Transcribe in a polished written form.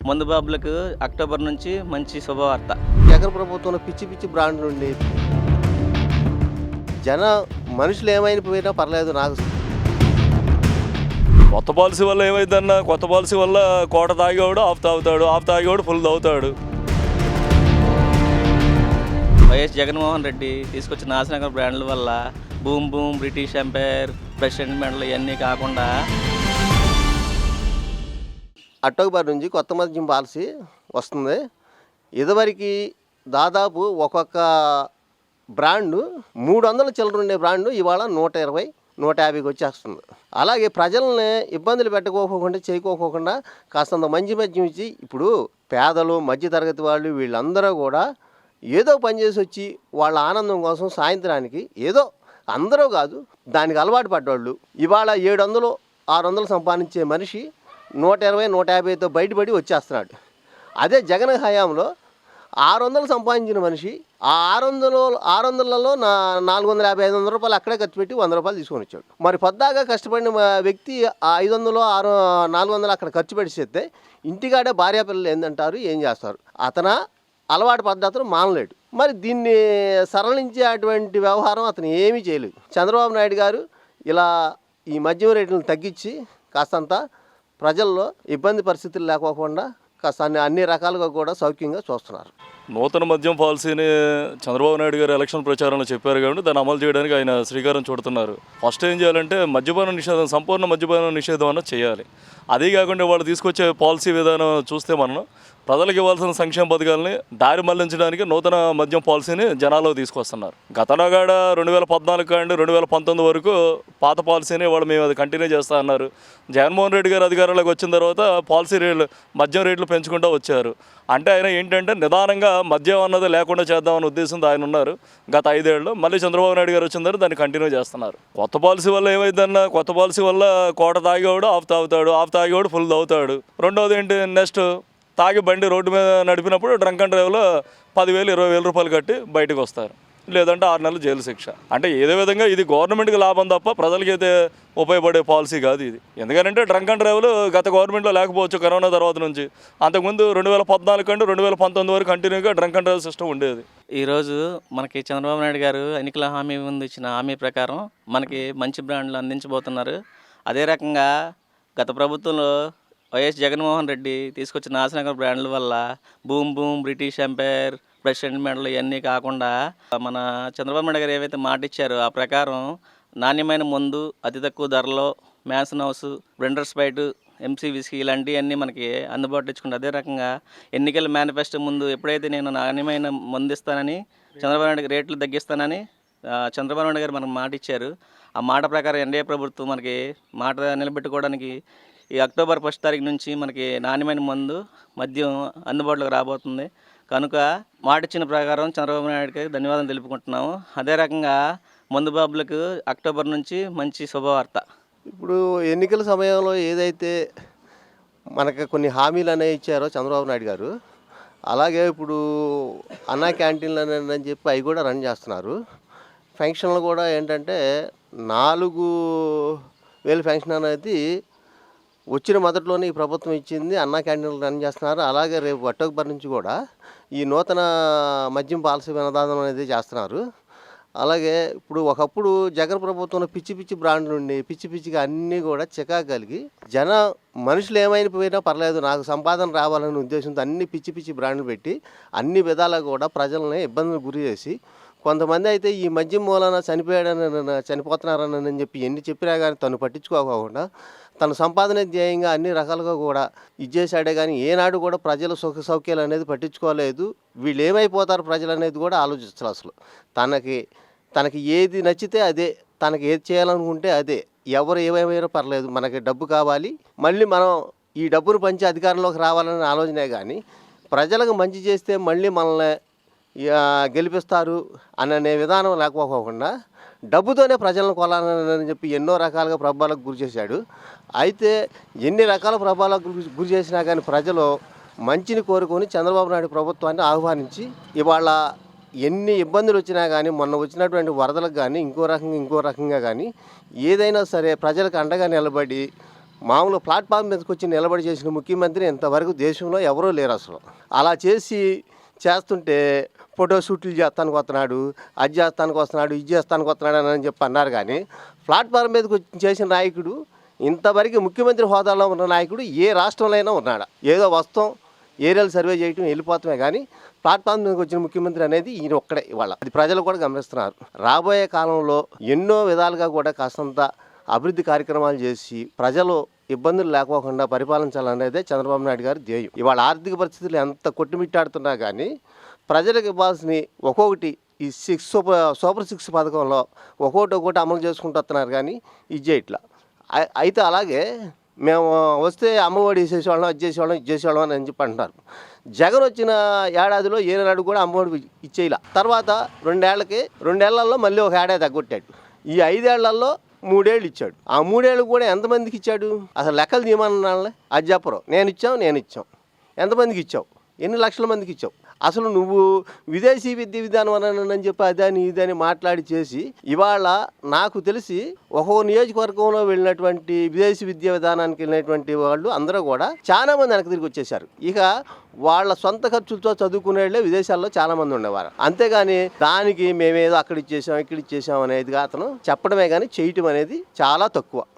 మందు బాబులకు అక్టోబర్ నుంచి మంచి శుభవార్త. జగన్ ప్రభుత్వంలో పిచ్చి పిచ్చి బ్రాండ్లు ఉండి మనుషులు ఏమైపోయినా పర్లేదు నాకు. కొత్త పాలసీ వల్ల ఏమైందన్న, కొత్త పాలసీ వల్ల కోట తాగేవాడు ఆఫ్ తాగుతాడు, ఆఫ్ తాగేవాడు ఫుల్ తాగుతాడు. వైఎస్ జగన్మోహన్ రెడ్డి తీసుకొచ్చిన నాశనకర బ్రాండ్ల వల్ల boom boom, British empire, president medal ఇవన్నీ కాకుండా అక్టోబర్ నుంచి కొత్త మద్యం పాలసీ వస్తుంది. ఇదివరకు దాదాపు ఒక్కొక్క బ్రాండు 300 చిల్లర ఉండే బ్రాండు ఇవాళ 120, 150కి వచ్చేస్తుంది. అలాగే ప్రజల్ని ఇబ్బందులు పెట్టుకోకుండా చేయకోకుండా కాస్తంత మంచి మద్యం ఇచ్చి, ఇప్పుడు పేదలు, మధ్యతరగతి వాళ్ళు వీళ్ళందరూ కూడా ఏదో పని చేసి వచ్చి వాళ్ళ ఆనందం కోసం సాయంత్రానికి ఏదో, అందరూ కాదు, దానికి అలవాటు పడ్డవాళ్ళు ఇవాళ 700, 600 సంపాదించే మనిషి 120, 150తో బయటపడి వచ్చేస్తున్నాడు. అదే జగన్ హయాంలో 600 సంపాదించిన మనిషి ఆ 600లలో 450, 500 రూపాయలు అక్కడే ఖర్చు పెట్టి 100 రూపాయలు తీసుకొని వచ్చాడు. మరి పొద్దాగా కష్టపడిన వ్యక్తి ఆ 500, 400 అక్కడ ఖర్చు పెడితే ఇంటికాడే భార్య పిల్లలు ఏందంటారు, ఏం చేస్తారు? అతను అలవాటు పద్ధతులు మానలేడు. మరి దీన్ని సరళించేటువంటి వ్యవహారం అతను ఏమీ చేయలేదు. చంద్రబాబు నాయుడు గారు ఇలా ఈ మద్యం రేట్లను తగ్గించి కాస్తంత ప్రజల్లో ఇబ్బంది పరిస్థితులు లేకోకుండా కాస్త అన్ని రకాలుగా కూడా సౌఖ్యంగా చూస్తున్నారు. నూతన మద్యం పాలసీని చంద్రబాబు నాయుడు గారు ఎలక్షన్ ప్రచారంలో చెప్పారు కాబట్టి దాన్ని అమలు చేయడానికి ఆయన శ్రీకారం చుడుతున్నారు. ఫస్ట్ ఏం చేయాలంటే మద్యపాన నిషేధం, సంపూర్ణ మద్యపాన నిషేధం అన్నది చేయాలి. అదే కాకుండా వాళ్ళు తీసుకొచ్చే పాలసీ విధానం చూస్తే మనం ప్రజలకు ఇవ్వాల్సిన సంక్షేమ పథకాలని దారి మళ్లించడానికి నూతన మద్యం పాలసీని జనాల్లో తీసుకొస్తున్నారు. గతంలో కూడా 2014 కాండి 2019 వరకు పాత పాలసీని వాళ్ళు మేము అది కంటిన్యూ చేస్తా అన్నారు. జగన్మోహన్ రెడ్డి గారు అధికారంలోకి వచ్చిన తర్వాత పాలసీ రేట్లు, మద్యం రేట్లు పెంచుకుంటూ వచ్చారు. అంటే ఆయన ఏంటంటే నిదానంగా మద్యం అన్నది లేకుండా చేద్దామనే ఉద్దేశంతో ఆయన ఉన్నారు గత 5 ఏళ్ళు. మళ్ళీ చంద్రబాబు నాయుడు గారు వచ్చిన తర్వాత దాన్ని కంటిన్యూ చేస్తున్నారు. కొత్త పాలసీ వల్ల ఏమైందన్న, కొత్త పాలసీ వల్ల కోట తాగేవాడు ఆఫ్ తాగుతాడు, ఆఫ్ తాగేవాడు ఫుల్ తాగుతాడు. రెండవది ఏంటి, నెక్స్ట్ తాగి బండి రోడ్డు మీద నడిపినప్పుడు డ్రంక్ అండ్ డ్రైవ్లో 10,000, 20,000 రూపాయలు కట్టి బయటకు వస్తారు, లేదంటే 6 నెలలు జైలు శిక్ష. అంటే ఏదో విధంగా ఇది గవర్నమెంట్కి లాభం తప్ప ప్రజలకి అయితే ఉపయోగపడే పాలసీ కాదు ఇది. ఎందుకంటే డ్రంక్ అండ్ డ్రైవ్లు గత గవర్నమెంట్లో లేకపోవచ్చు కరోనా తర్వాత నుంచి. అంతకుముందు 2014 కంటే 2019 వరకు కంటిన్యూగా డ్రంక్ అండ్ డ్రైవ్ సిస్టమ్ ఉండేది. ఈరోజు మనకి చంద్రబాబు నాయుడు గారు ఎన్నికల హామీ ముందు ఇచ్చిన హామీ ప్రకారం మనకి మంచి బ్రాండ్లు అందించబోతున్నారు. అదే రకంగా గత ప్రభుత్వంలో వైఎస్ జగన్మోహన్ రెడ్డి తీసుకొచ్చిన నాశనకర బ్రాండ్ల వల్ల boom boom, British empire, president medal ఇవన్నీ కాకుండా మన చంద్రబాబు నాయుడు గారు ఏవైతే మాట ఇచ్చారో ఆ ప్రకారం నాణ్యమైన మందు అతి తక్కువ ధరలో Mansion House, Blenders Pride, MC whisky ఇలాంటివన్నీ మనకి అందుబాటులో ఇచ్చుకుంటారు. అదే రకంగా ఎన్నికల మేనిఫెస్టో ముందు ఎప్పుడైతే నేను నాణ్యమైన మందు ఇస్తానని, చంద్రబాబు నాయుడు రేట్లు తగ్గిస్తానని చంద్రబాబు నాయుడు గారు మనకు మాట ఇచ్చారు. ఆ మాట ప్రకారం ఎన్డీఏ ప్రభుత్వం మనకి మాట నిలబెట్టుకోవడానికి ఈ అక్టోబర్ 1 తారీఖు నుంచి మనకి నాణ్యమైన మందు, మద్యం అందుబాటులోకి రాబోతుంది. కనుక మాట ఇచ్చిన ప్రకారం చంద్రబాబు నాయుడుకి ధన్యవాదాలు తెలుపుకుంటున్నాము. అదే రకంగా మందు బాబులకు అక్టోబర్ నుంచి మంచి శుభవార్త. ఇప్పుడు ఎన్నికల సమయంలో ఏదైతే మనకు కొన్ని హామీలు అనేవి ఇచ్చారో చంద్రబాబు నాయుడు గారు, అలాగే ఇప్పుడు అన్నా క్యాంటీన్లు అని చెప్పి అవి కూడా రన్ చేస్తున్నారు. ఫంక్షన్లు కూడా ఏంటంటే 4,000 ఫంక్షన్ అనేది వచ్చిన మొదట్లోనే ఈ ప్రభుత్వం ఇచ్చింది. అన్నా క్యాంటీన్లు రన్ చేస్తున్నారు. అలాగే రేపు అక్టోబర్ నుంచి కూడా ఈ నూతన మద్యం పాలసీ విధానం అనేది చేస్తున్నారు. అలాగే ఇప్పుడు ఒకప్పుడు జగన్ ప్రభుత్వంలో పిచ్చి పిచ్చి బ్రాండ్లు ఉండి పిచ్చి పిచ్చిగా అన్నీ కూడా చికాకు కలిగి మనుషులు ఏమైపోయినా పర్లేదు నాకు సంపాదన రావాలనే ఉద్దేశంతో అన్ని పిచ్చి పిచ్చి బ్రాండ్లు పెట్టి అన్ని విధాలుగా కూడా ప్రజల్ని ఇబ్బందులు గురి చేసి, కొంతమంది అయితే ఈ మద్యం మూలన చనిపోతున్నారని చెప్పి ఎన్ని చెప్పినా కానీ తను పట్టించుకోకుండా తన సంపాదన ధ్యేయంగా అన్ని రకాలుగా కూడా ఇచ్చేసాడే కానీ ఏనాడు కూడా ప్రజల సుఖ సౌఖ్యాలు అనేది పట్టించుకోలేదు. వీళ్ళు ఏమైపోతారు ప్రజలు అనేది కూడా ఆలోచించాలి. అసలు తనకి ఏది నచ్చితే అదే, తనకి ఏది చేయాలనుకుంటే అదే, ఎవరు ఏమైనా పర్లేదు, మనకి డబ్బు కావాలి, మళ్ళీ మనం ఈ డబ్బును పంచి అధికారంలోకి రావాలనే ఆలోచనే కానీ ప్రజలకు మంచి చేస్తే మళ్ళీ మనల్ని గెలిపిస్తారు అనే విధానం లేకపోకుండా డబ్బుతోనే ప్రజలను కొలాలని చెప్పి ఎన్నో రకాలుగా ప్రభావాలకు గురి చేశాడు. అయితే ఎన్ని రకాల ప్రభావాలకు గురి చేసినా కానీ ప్రజలు మంచిని కోరుకొని చంద్రబాబు నాయుడు ప్రభుత్వాన్ని ఆహ్వానించి ఇవాళ ఎన్ని ఇబ్బందులు వచ్చినా కానీ, మొన్న వచ్చినటువంటి వరదలకు కానీ ఇంకో రకంగా కానీ ఏదైనా సరే ప్రజలకు అండగా నిలబడి మామూలు ప్లాట్ఫామ్ మీదకి వచ్చి నిలబడి చేసిన ముఖ్యమంత్రి ఇంతవరకు దేశంలో ఎవరూ లేరు అసలు. అలా చేస్తుంటే ఫోటో షూట్లు చేస్తానికి వస్తున్నాడు, అది చేస్తానికి వస్తున్నాడు, ఇది చేస్తానికి వస్తున్నాడు అని చెప్పి అన్నారు. కానీ ప్లాట్ఫామ్ మీదకి వచ్చి చేసిన నాయకుడు, ఇంతవరకు ముఖ్యమంత్రి హోదాలో ఉన్న నాయకుడు ఏ రాష్ట్రంలో అయినా ఉన్నాడా? ఏదో వస్తాం, ఏరియాలు సర్వే చేయటం, వెళ్ళిపోతామే. కానీ ప్లాట్ఫామ్ మీదకి వచ్చిన ముఖ్యమంత్రి అనేది ఈయన ఒక్కడే ఇవాళ. అది ప్రజలు కూడా గమనిస్తున్నారు. రాబోయే కాలంలో ఎన్నో విధాలుగా కూడా కాస్తంత అభివృద్ధి కార్యక్రమాలు చేసి ప్రజలు ఇబ్బందులు లేకోకుండా పరిపాలించాలనేదే చంద్రబాబు నాయుడు గారి ధ్యేయం. ఇవాళ ఆర్థిక పరిస్థితులు ఎంత కొట్టుమిట్టాడుతున్నా కానీ ప్రజలకు ఇవ్వాల్సిన ఒక్కొక్కటి ఈ సూపర్ 6 పథకంలో ఒక్కొక్కటి అమలు చేసుకుంటూ వస్తున్నారు. కానీ ఇది చేయట్లా. అయితే అలాగే మేము వస్తే అమ్మఒడి వేసేసేవాళ్ళం, అది చేసేవాళ్ళం అని చెప్పి అంటున్నారు. జగన్ వచ్చిన ఏడాదిలో ఏనాడు కూడా అమ్మఒడి ఇచ్చేయాల. తర్వాత 2 ఏళ్లలో మళ్ళీ ఒక ఏడాది తగ్గొట్టాడు. ఈ 5 ఏళ్లలో 3 ఏళ్ళు ఇచ్చాడు. ఆ 3 ఏళ్ళు కూడా ఎంతమందికి ఇచ్చాడు? అసలు లెక్కలు తీయమన్నాళ్ళే, అది చెప్పరు. నేను ఇచ్చాం. ఎంతమందికి ఇచ్చావు? ఎన్ని లక్షల మందికి ఇచ్చావు? అసలు నువ్వు విదేశీ విద్య విధానం అని చెప్పి అదని ఇదని మాట్లాడి చేసి ఇవాళ నాకు తెలిసి ఒక్కో నియోజకవర్గంలో వెళ్ళినటువంటి విదేశీ విద్యా విధానానికి వెళ్ళినటువంటి వాళ్ళు అందరూ కూడా చాలామంది వెనక్కి తిరిగి వచ్చేసారు. ఇక వాళ్ళ సొంత ఖర్చులతో చదువుకునే వాళ్ళే విదేశాల్లో చాలామంది ఉండేవారు. అంతేగాని దానికి మేమేదో అక్కడ ఇచ్చేసాం, ఇక్కడ ఇచ్చేసాం అనేది అతను చెప్పడమే కానీ చేయటం అనేది చాలా తక్కువ.